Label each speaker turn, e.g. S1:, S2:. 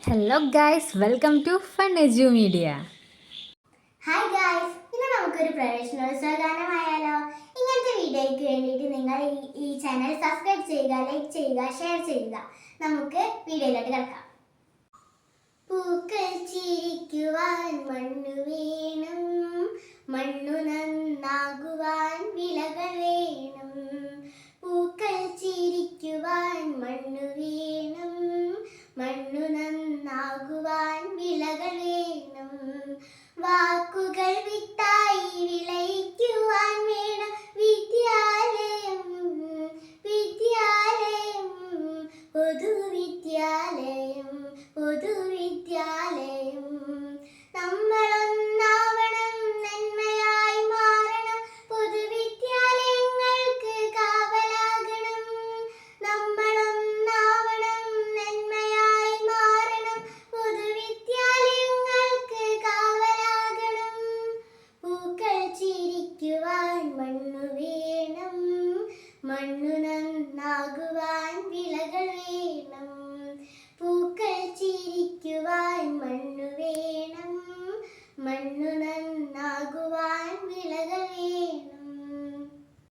S1: Hello guys, welcome to fun edu media.
S2: Hi guys, ഇന്ന് നമുക്കൊരു പ്രവേശനോത്സവ ഗാനമായാലോ. ഇങ്ങനത്തെ വീഡിയോയ്ക്ക് വേണ്ടിയിട്ട് നിങ്ങൾ ഈ ചാനൽ സബ്സ്ക്രൈബ് ചെയ്യുക, ലൈക്ക് ചെയ്യുക, ഷെയർ ചെയ്യുക. നമുക്ക് വീഡിയോയിലോട്ട് കിടക്കാം. പൂക്കൾ ചിരിക്കുവാൻ മണ്ണു വേണം, മണ്ണു നന്നാകുവാൻ വിളകൾ വേണം. പൂക്കൾ ചിരിക്കുവാൻ മണ്ണു വേണം, മണ്ണു നന്നാകുവാൻ വിളകൾ വേണം. വാക്കുകൾ വിത്തായി വിളയിക്കുവാൻ വേണം വിദ്യാലയം, വിദ്യാലയം, പൊതുവിദ്യാലയം, പൊതുവിദ്യാലയം. നമ്മളൊന്നാവണം, നന്മയായി മാറണം, പൊതുവിദ്യാലയങ്ങൾക്ക് കാവലാകണം. നമ്മളൊന്നാവണം, നന്മയായി മാറണം, പൊതുവിദ്യാലയങ്ങൾക്ക് കാവലാകണം. പൂക്കൾ ചിരിക്കുവാൻ മണ്ണു വേണം, മണ്ണു നന്നാകുവാൻ